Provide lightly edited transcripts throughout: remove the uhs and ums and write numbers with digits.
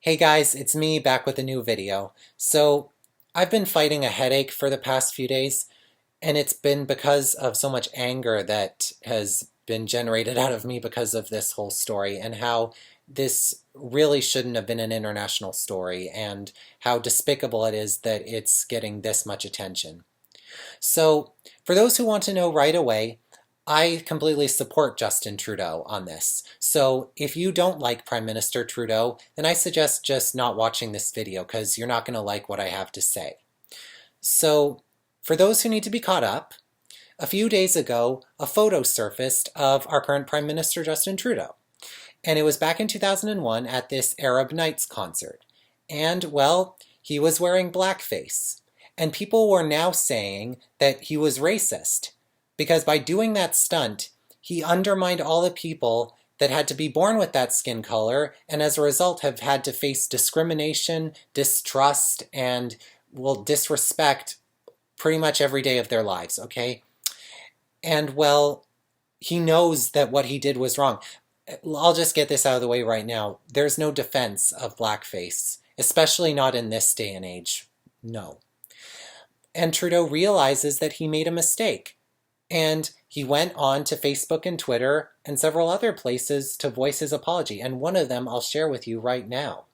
Hey guys, it's me back with a new video. So, I've been fighting a headache for the past few days, and it's been because of so much anger that has been generated out of me because of this whole story and how this really shouldn't have been an international story and how despicable it is that it's getting this much attention. So, for those who want to know right away, I completely support Justin Trudeau on this. So if you don't like Prime Minister Trudeau, then I suggest just not watching this video because you're not going to like what I have to say. So for those who need to be caught up, a few days ago, a photo surfaced of our current Prime Minister Justin Trudeau. And it was back in 2001 at this Arab Nights concert. And, well, he was wearing blackface. And people were now saying that he was racist. Because by doing that stunt, he undermined all the people that had to be born with that skin color, and as a result have had to face discrimination, distrust, and, well, disrespect pretty much every day of their lives, okay? And, well, he knows that what he did was wrong. I'll just get this out of the way right now. There's no defense of blackface, especially not in this day and age. No. And Trudeau realizes that he made a mistake. And he went on to Facebook and Twitter and several other places to voice his apology. And one of them I'll share with you right now.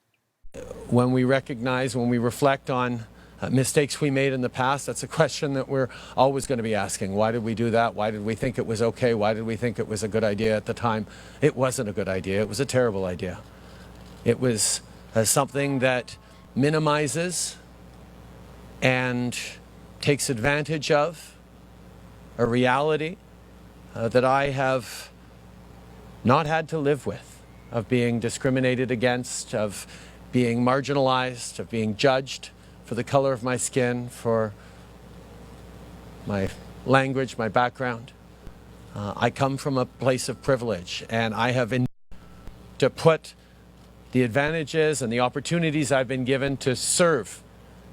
When we recognize, when we reflect on mistakes we made in the past, that's a question that we're always going to be asking. Why did we do that? Why did we think it was okay? Why did we think it was a good idea at the time? It wasn't a good idea. It was a terrible idea. It was something that minimizes and takes advantage of a reality that I have not had to live with, of being discriminated against, of being marginalized, of being judged for the color of my skin, for my language, my background. I come from a place of privilege, and I have to put the advantages and the opportunities I've been given to serve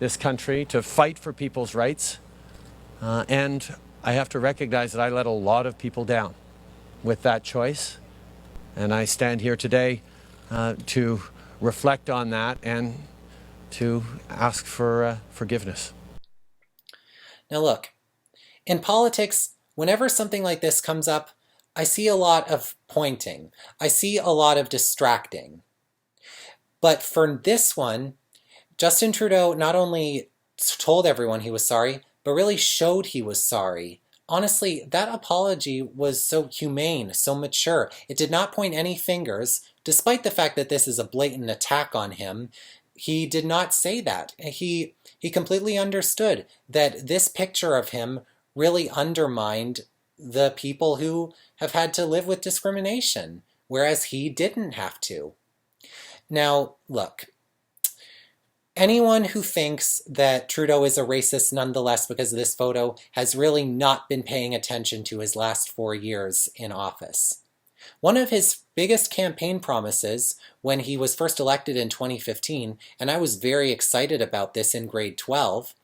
this country, to fight for people's rights, and I have to recognize that I let a lot of people down with that choice. And I stand here today to reflect on that and to ask for forgiveness. Now look, in politics, whenever something like this comes up, I see a lot of pointing. I see a lot of distracting. But for this one, Justin Trudeau not only told everyone he was sorry, but really showed he was sorry. Honestly, that apology was so humane, so mature. It did not point any fingers, despite the fact that this is a blatant attack on him. He did not say that. He completely understood that this picture of him really undermined the people who have had to live with discrimination, whereas he didn't have to. Now, look. Anyone who thinks that Trudeau is a racist nonetheless because of this photo has really not been paying attention to his last 4 years in office. One of his biggest campaign promises when he was first elected in 2015, and I was very excited about this in grade 12,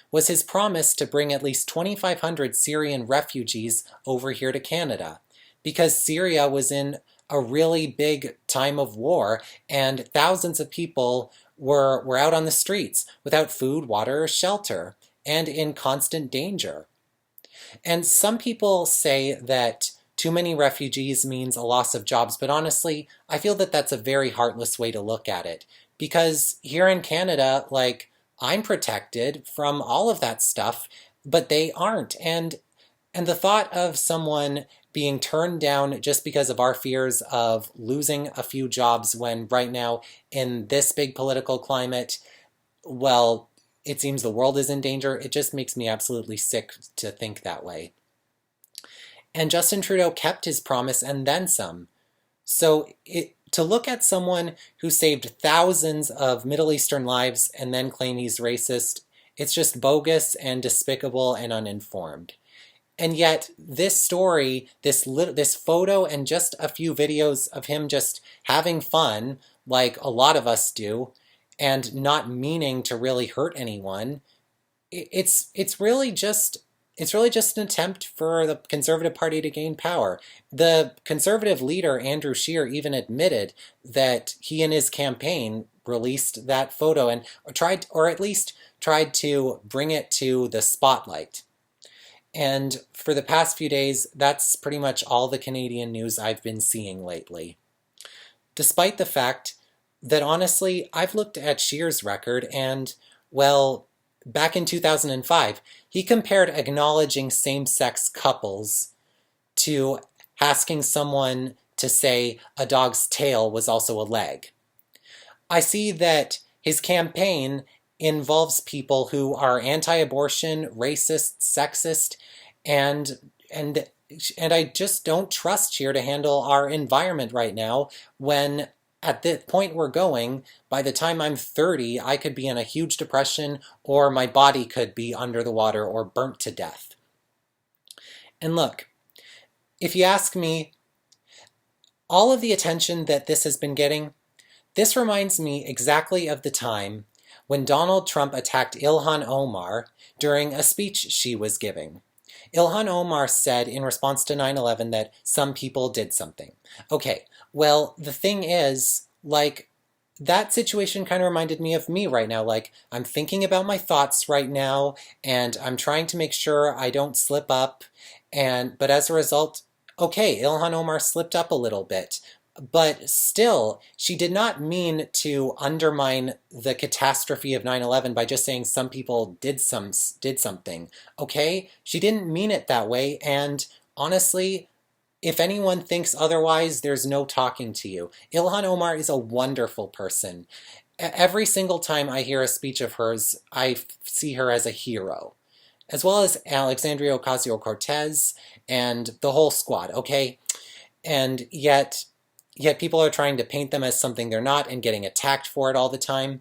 was his promise to bring at least 2,500 Syrian refugees over here to Canada, because Syria was in a really big time of war and thousands of people were out on the streets without food, water, or shelter, and in constant danger. And some people say that too many refugees means a loss of jobs, but honestly, I feel that that's a very heartless way to look at it. Because here in Canada, like, I'm protected from all of that stuff, but they aren't. And the thought of someone being turned down just because of our fears of losing a few jobs when right now in this big political climate, well, it seems the world is in danger, it just makes me absolutely sick to think that way. And Justin Trudeau kept his promise and then some. So to look at someone who saved thousands of Middle Eastern lives and then claim he's racist, it's just bogus and despicable and uninformed. And yet, this story, this photo, and just a few videos of him just having fun, like a lot of us do, and not meaning to really hurt anyone, it's really just it's really just an attempt for the Conservative Party to gain power. The Conservative leader, Andrew Scheer, even admitted that he and his campaign released that photo and tried, or at least tried to bring it to the spotlight. And for the past few days, that's pretty much all the Canadian news I've been seeing lately. Despite the fact that honestly, I've looked at Scheer's record and, well, back in 2005, he compared acknowledging same-sex couples to asking someone to say a dog's tail was also a leg. I see that his campaign involves people who are anti-abortion, racist, sexist, and and and I just don't trust Scheer to handle our environment right now when at the point we're going, by the time I'm 30, I could be in a huge depression or my body could be under the water or burnt to death. And look, if you ask me, all of the attention that this has been getting, this reminds me exactly of the time when Donald Trump attacked Ilhan Omar during a speech she was giving. Ilhan Omar said in response to 9/11 that some people did something. Okay, well, the thing is, like, that situation kind of reminded me of me right now. Like, I'm thinking about my thoughts right now, and I'm trying to make sure I don't slip up, but as a result, okay, Ilhan Omar slipped up a little bit. But still, she did not mean to undermine the catastrophe of 9/11 by just saying some people did something. Okay? She didn't mean it that way, and honestly, if anyone thinks otherwise, there's no talking to you. Ilhan Omar is a wonderful person. Every single time I hear a speech of hers, I see her as a hero, as well as Alexandria Ocasio-Cortez and the whole squad, okay? And yet people are trying to paint them as something they're not and getting attacked for it all the time.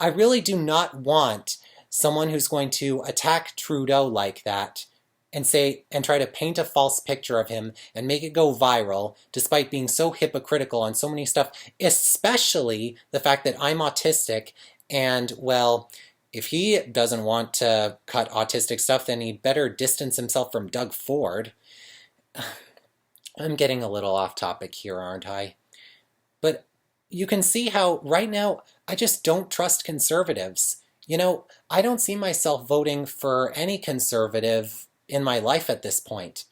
I really do not want someone who's going to attack Trudeau like that and try to paint a false picture of him and make it go viral despite being so hypocritical on so many stuff, especially the fact that I'm autistic and, well, if he doesn't want to cut autistic stuff, then he'd better distance himself from Doug Ford. I'm getting a little off topic here, aren't I? But you can see how right now I just don't trust conservatives. You know, I don't see myself voting for any conservative in my life at this point.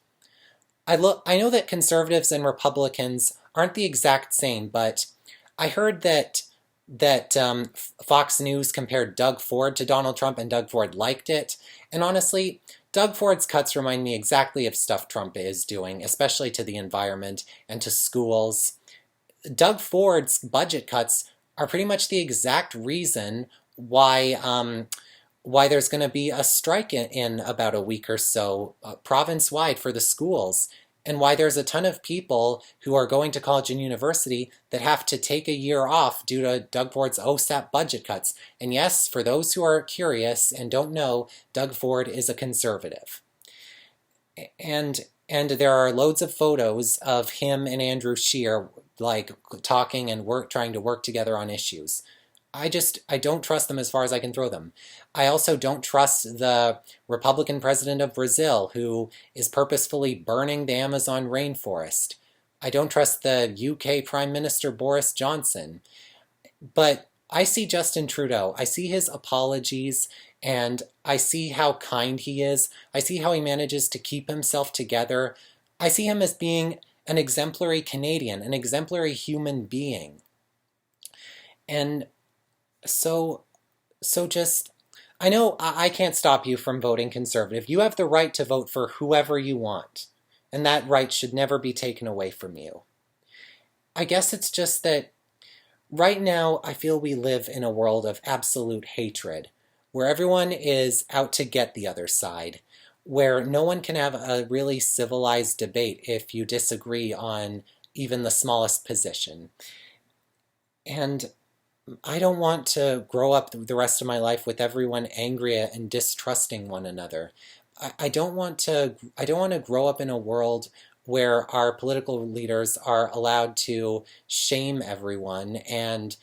I know that conservatives and Republicans aren't the exact same, but I heard that Fox News compared Doug Ford to Donald Trump and Doug Ford liked it. And honestly, Doug Ford's cuts remind me exactly of stuff Trump is doing, especially to the environment and to schools. Doug Ford's budget cuts are pretty much the exact reason why there's going to be a strike in about a week or so, province-wide for the schools, and why there's a ton of people who are going to college and university that have to take a year off due to Doug Ford's OSAP budget cuts. And yes, for those who are curious and don't know, Doug Ford is a conservative. And there are loads of photos of him and Andrew Scheer like talking and trying to work together on issues. I don't trust them as far as I can throw them. I also don't trust the Republican president of Brazil who is purposefully burning the Amazon rainforest. I don't trust the UK Prime Minister Boris Johnson. But I see Justin Trudeau. I see his apologies and I see how kind he is. I see how he manages to keep himself together. I see him as being an exemplary Canadian, an exemplary human being. And so just, I know I can't stop you from voting conservative. You have the right to vote for whoever you want, and that right should never be taken away from you. I guess it's just that right now I feel we live in a world of absolute hatred, where everyone is out to get the other side, where no one can have a really civilized debate if you disagree on even the smallest position. And I don't want to grow up the rest of my life with everyone angry and distrusting one another. I don't want to grow up in a world where our political leaders are allowed to shame everyone and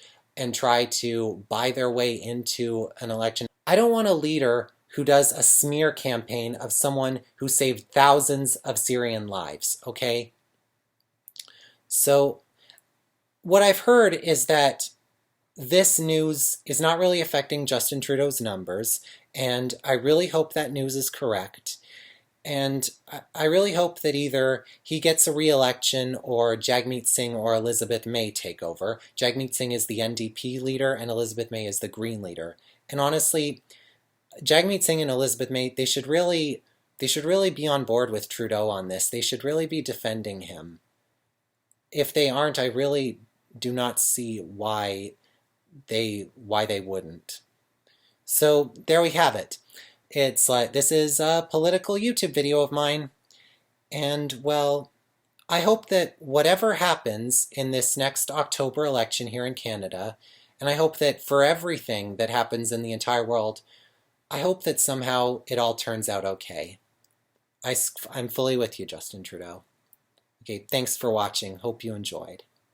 try to buy their way into an election. I don't want a leader who does a smear campaign of someone who saved thousands of Syrian lives, okay? So what I've heard is that this news is not really affecting Justin Trudeau's numbers, and I really hope that news is correct. And I really hope that either he gets a re-election or Jagmeet Singh or Elizabeth May take over. Jagmeet Singh is the NDP leader and Elizabeth May is the Green leader. And honestly, Jagmeet Singh and Elizabeth May, they should really be on board with Trudeau on this. They should really be defending him. If they aren't, I really do not see why they wouldn't. So there we have it. It's like, this is a political YouTube video of mine, and well, I hope that whatever happens in this next October election here in Canada, and I hope that for everything that happens in the entire world, I hope that somehow it all turns out okay. I'm fully with you, Justin Trudeau. Okay, thanks for watching. Hope you enjoyed.